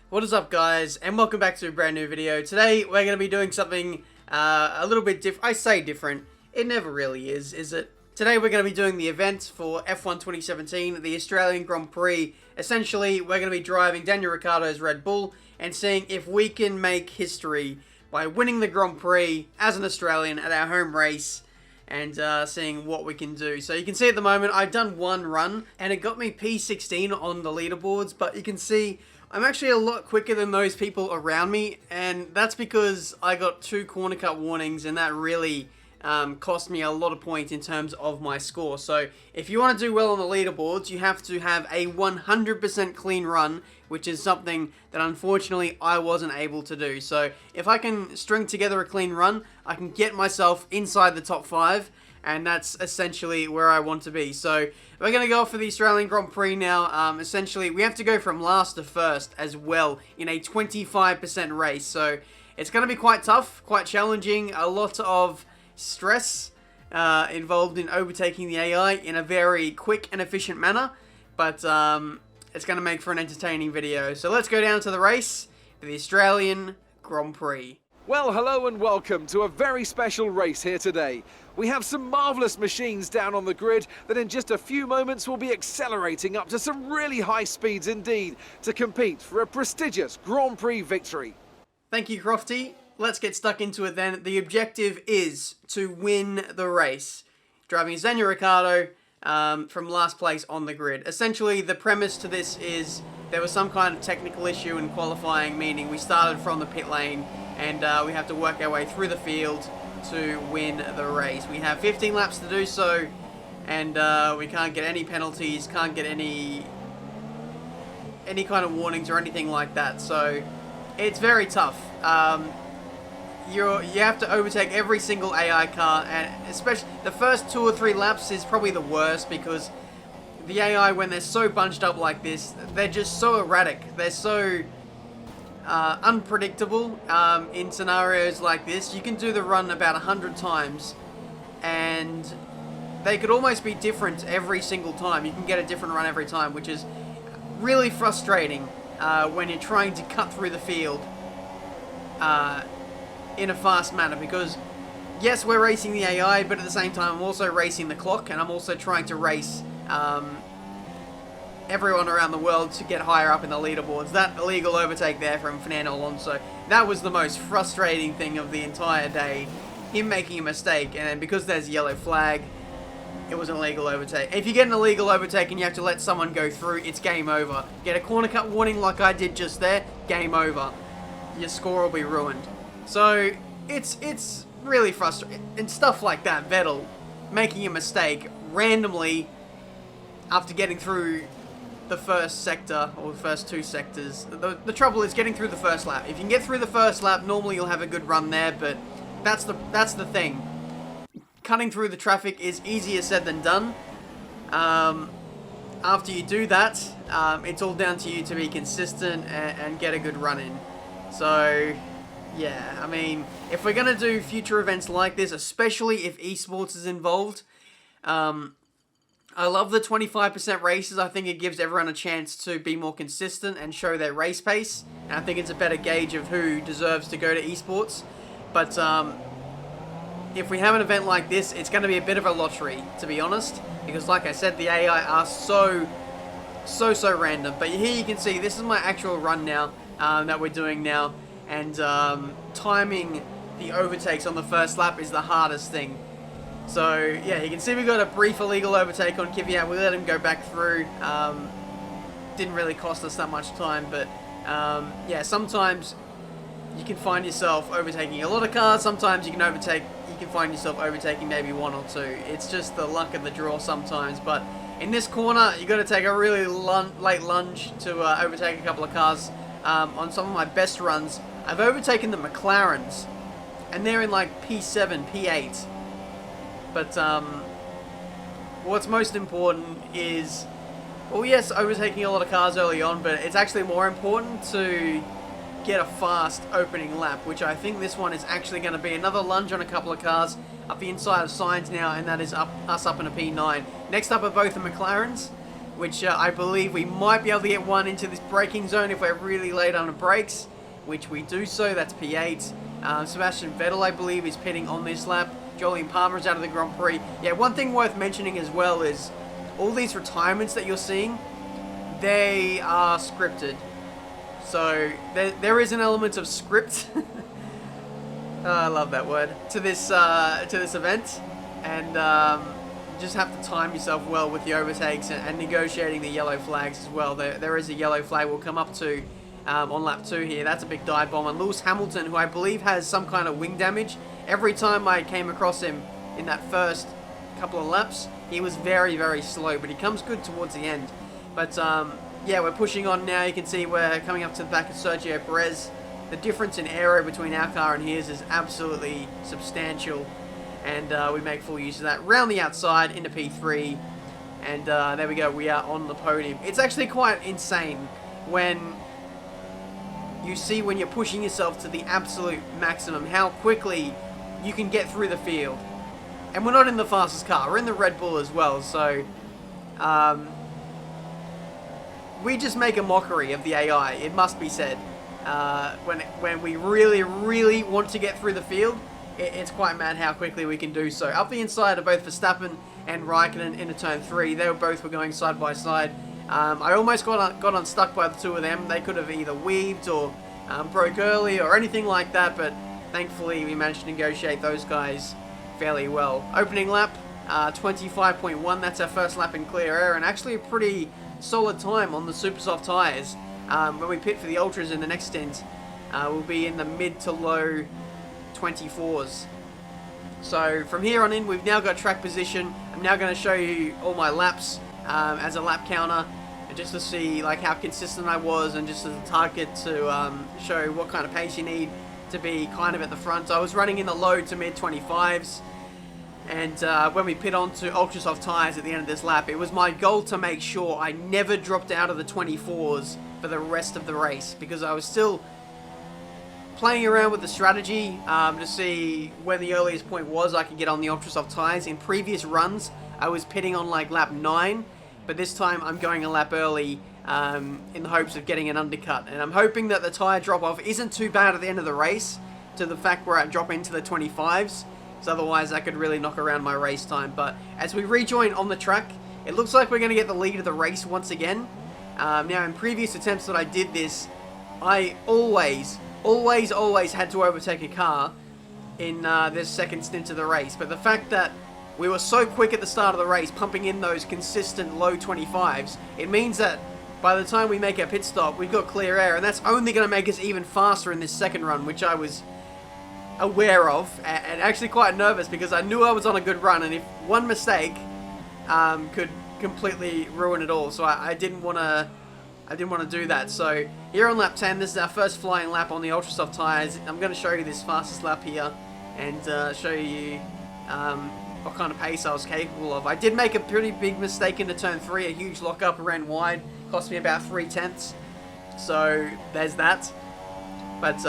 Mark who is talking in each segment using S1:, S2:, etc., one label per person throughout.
S1: What is up, guys, and welcome back to a brand new video. Today we're going to be doing something a little bit different. I say different, it never really is it? Today we're going to be doing the event for F1 2017, the Australian Grand Prix. Essentially, we're going to be driving Daniel Ricciardo's Red Bull and seeing if we can make history by winning the Grand Prix as an Australian at our home race and seeing what we can do. So you can see at the moment I've done one run and it got me P16 on the leaderboards, but you can see I'm actually a lot quicker than those people around me, and that's because I got 2 corner cut warnings, and that really cost me a lot of points in terms of my score. So if you want to do well on the leaderboards, you have to have a 100% clean run, which is something that unfortunately I wasn't able to do. So if I can string together a clean run, I can get myself inside the top 5, and that's essentially where I want to be. So we're going to go for the Australian Grand Prix now. Essentially, we have to go from last to first as well in a 25% race. So it's going to be quite tough, quite challenging, a lot of stress involved in overtaking the AI in a very quick and efficient manner. But it's going to make for an entertaining video. So let's go down to the race for the Australian Grand Prix.
S2: Well, hello and welcome to a very special race here today. We have some marvellous machines down on the grid that in just a few moments will be accelerating up to some really high speeds indeed to compete for a prestigious Grand Prix victory.
S1: Thank you, Crofty. Let's get stuck into it then. The objective is to win the race. Driving as Daniel Ricciardo from last place on the grid. Essentially, the premise to this is there was some kind of technical issue in qualifying, meaning we started from the pit lane and we have to work our way through the field to win the race. We have 15 laps to do so, and we can't get any penalties, can't get any kind of warnings or anything like that. So it's very tough. You have to overtake every single AI car, and especially the first 2 or 3 laps is probably the worst because the AI, when they're so bunched up like this, they're just so erratic. They're so unpredictable in scenarios like this. You can do the run about 100 times and they could almost be different every single time. You can get a different run every time, which is really frustrating when you're trying to cut through the field in a fast manner, because yes, we're racing the AI, but at the same time I'm also racing the clock, and I'm also trying to race everyone around the world to get higher up in the leaderboards. That illegal overtake there from Fernando Alonso, that was the most frustrating thing of the entire day. Him making a mistake, and then because there's a yellow flag, it was an illegal overtake. If you get an illegal overtake and you have to let someone go through, it's game over. Get a corner cut warning like I did just there, game over. Your score will be ruined. So it's really frustrating. And stuff like that, Vettel making a mistake randomly after getting through the first sector, or the first 2 sectors. The trouble is getting through the first lap. If you can get through the first lap, normally you'll have a good run there, but that's the thing. Cutting through the traffic is easier said than done. After you do that, it's all down to you to be consistent and get a good run in. So yeah, I mean, if we're going to do future events like this, especially if esports is involved, I love the 25% races. I think it gives everyone a chance to be more consistent and show their race pace. And I think it's a better gauge of who deserves to go to esports. But if we have an event like this, it's going to be a bit of a lottery, to be honest. Because like I said, the AI are so random. But here you can see, this is my actual run now that we're doing now. And timing the overtakes on the first lap is the hardest thing. So yeah, you can see we got a brief illegal overtake on Kvyat. We let him go back through. Didn't really cost us that much time, but yeah, sometimes you can find yourself overtaking a lot of cars. Sometimes you can find yourself overtaking maybe 1 or 2. It's just the luck of the draw sometimes. But in this corner, you got to take a really late lunge to overtake a couple of cars. On some of my best runs, I've overtaken the McLarens, and they're in like P7, P8. But what's most important is, well, yes, overtaking a lot of cars early on, but it's actually more important to get a fast opening lap, which I think this one is actually going to be another lunge on a couple of cars up the inside of Sainz now, and that is us up in a P9. Next up are both the McLarens. which I believe we might be able to get one into this braking zone if we're really late on the brakes, which we do so. That's P8. Sebastian Vettel, I believe, is pitting on this lap. Jolyon Palmer's out of the Grand Prix. Yeah, one thing worth mentioning as well is all these retirements that you're seeing, they are scripted. So there is an element of script. I love that word, to this event, and just have to time yourself well with the overtakes and negotiating the yellow flags as well. There is a yellow flag we'll come up to on lap 2 here. That's a big dive bomb. And Lewis Hamilton, who I believe has some kind of wing damage, every time I came across him in that first couple of laps, he was very, very slow, but he comes good towards the end. But yeah, we're pushing on now. You can see we're coming up to the back of Sergio Perez. The difference in aero between our car and his is absolutely substantial, and we make full use of that. Round the outside into P3, and there we go, we are on the podium. It's actually quite insane when you see, when you're pushing yourself to the absolute maximum, how quickly you can get through the field. And we're not in the fastest car, we're in the Red Bull as well, so we just make a mockery of the AI, it must be said. When we really, really want to get through the field, it's quite mad how quickly we can do so. Up the inside are both Verstappen and Raikkonen into turn 3. They were going side by side. I almost got unstuck by the two of them. They could have either weaved or broke early or anything like that, but thankfully we managed to negotiate those guys fairly well. Opening lap, 25.1. That's our first lap in clear air, and actually a pretty solid time on the super soft tyres. When we pit for the Ultras in the next stint, we'll be in the mid to low 24s. So from here on in, we've now got track position. I'm now going to show you all my laps as a lap counter, and just to see like how consistent I was, and just as a target to show what kind of pace you need to be kind of at the front. I was running in the low to mid 25s, and when we pit onto ultra soft tyres at the end of this lap, it was my goal to make sure I never dropped out of the 24s for the rest of the race, because I was still playing around with the strategy to see when the earliest point was I could get on the ultra soft tyres. In previous runs, I was pitting on like lap 9, but this time I'm going a lap early in the hopes of getting an undercut, and I'm hoping that the tyre drop off isn't too bad at the end of the race, to the fact where I drop into the 25s, so otherwise that could really knock around my race time. But as we rejoin on the track, it looks like we're going to get the lead of the race once again. Now, in previous attempts that I did this, I always had to overtake a car in this second stint of the race. But the fact that we were so quick at the start of the race, pumping in those consistent low 25s, it means that by the time we make our pit stop, we've got clear air, and that's only going to make us even faster in this second run, which I was aware of, and actually quite nervous, because I knew I was on a good run, and if one mistake could completely ruin it all. So I didn't want to do that. So here on lap 10, this is our first flying lap on the ultra soft tyres. I'm going to show you this fastest lap here, and show you what kind of pace I was capable of. I did make a pretty big mistake into turn 3, a huge lockup, ran wide, cost me about 3/10. So there's that. But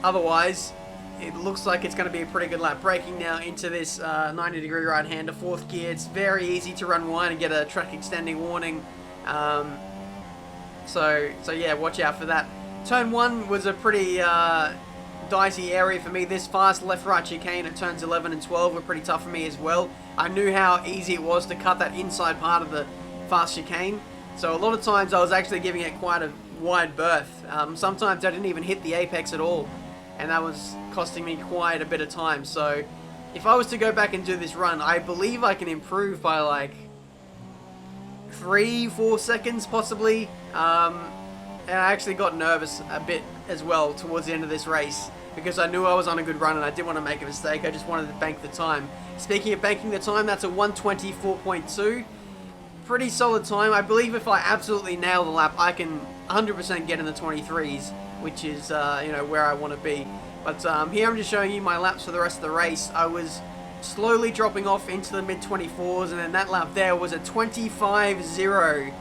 S1: otherwise, it looks like it's going to be a pretty good lap. Braking now into this 90-degree right-hander, 4th gear. It's very easy to run wide and get a track extending warning. So yeah, watch out for that. Turn 1 was a pretty dicey area for me. This fast left-right chicane at turns 11 and 12 were pretty tough for me as well. I knew how easy it was to cut that inside part of the fast chicane. So a lot of times I was actually giving it quite a wide berth. Sometimes I didn't even hit the apex at all, and that was costing me quite a bit of time. So if I was to go back and do this run, I believe I can improve by like 3-4 seconds possibly. And I actually got nervous a bit as well towards the end of this race, because I knew I was on a good run and I didn't want to make a mistake. I just wanted to bank the time. Speaking of banking the time, that's a 1:24.2. Pretty solid time. I believe if I absolutely nail the lap, I can 100% get in the 23s, which is you know, where I want to be. But here I'm just showing you my laps for the rest of the race. I was slowly dropping off into the mid-24s, and then that lap there was a 25.0,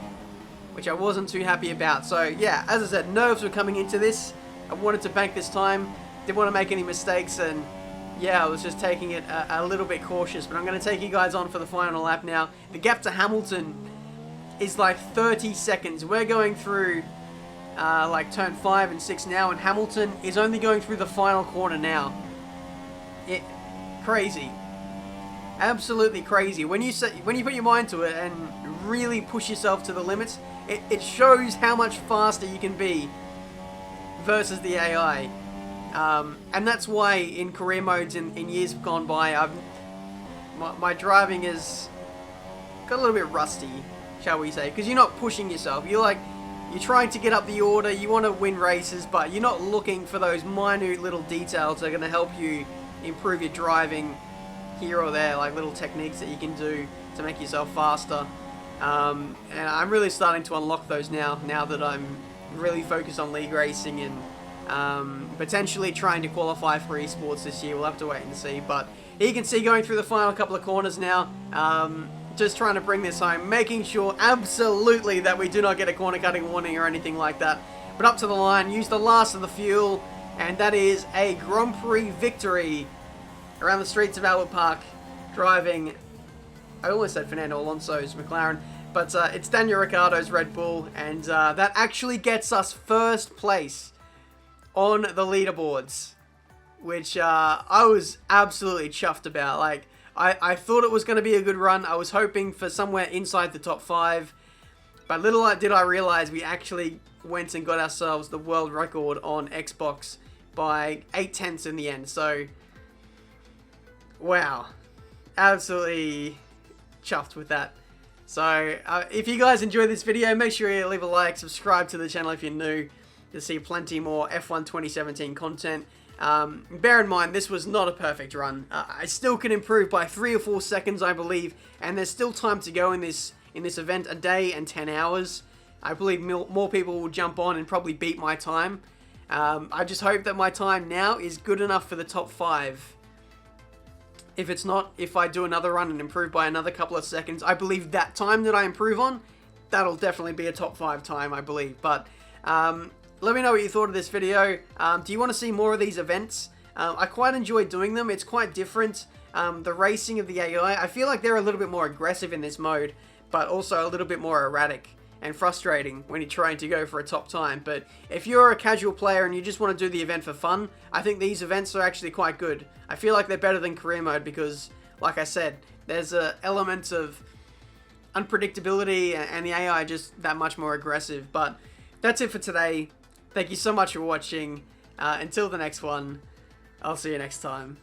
S1: which I wasn't too happy about. So yeah, as I said, nerves were coming into this. I wanted to bank this time, didn't want to make any mistakes, and yeah, I was just taking it a little bit cautious. But I'm going to take you guys on for the final lap now. The gap to Hamilton is like 30 seconds. We're going through like turn 5 and 6 now, and Hamilton is only going through the final corner now. Crazy. Absolutely crazy. When you put your mind to it and really push yourself to the limits, it shows how much faster you can be versus the AI. And that's why in career modes in years gone by, my driving has got a little bit rusty, shall we say, because you're not pushing yourself. You're trying to get up the order, you want to win races, but you're not looking for those minute little details that are going to help you improve your driving here or there, like little techniques that you can do to make yourself faster. And I'm really starting to unlock those now that I'm really focused on league racing and potentially trying to qualify for esports this year. We'll have to wait and see, but here you can see going through the final couple of corners now, just trying to bring this home, making sure absolutely that we do not get a corner cutting warning or anything like that. But up to the line, use the last of the fuel, and that is a Grand Prix victory around the streets of Albert Park, driving, I almost said Fernando Alonso's McLaren, but it's Daniel Ricciardo's Red Bull, and that actually gets us first place on the leaderboards, which I was absolutely chuffed about. Like, I thought it was going to be a good run. I was hoping for somewhere inside the top 5, but little did I realize we actually went and got ourselves the world record on Xbox by 8/10 in the end. So, wow, absolutely chuffed with that. So, if you guys enjoyed this video, make sure you leave a like, subscribe to the channel if you're new to see plenty more F1 2017 content. Bear in mind, this was not a perfect run. I still can improve by 3 or 4 seconds, I believe, and there's still time to go in this event, a day and 10 hours. I believe more people will jump on and probably beat my time. I just hope that my time now is good enough for the top 5. If it's not, if I do another run and improve by another couple of seconds, I believe that time that I improve on, that'll definitely be a top 5 time, I believe. But let me know what you thought of this video. Do you want to see more of these events? I quite enjoy doing them. It's quite different. The racing of the AI, I feel like they're a little bit more aggressive in this mode, but also a little bit more erratic and frustrating when you're trying to go for a top time. But if you're a casual player and you just want to do the event for fun, I think these events are actually quite good. I feel like they're better than career mode because, like I said, there's an element of unpredictability and the AI just that much more aggressive. But that's it for today. Thank you so much for watching. Until the next one, I'll see you next time.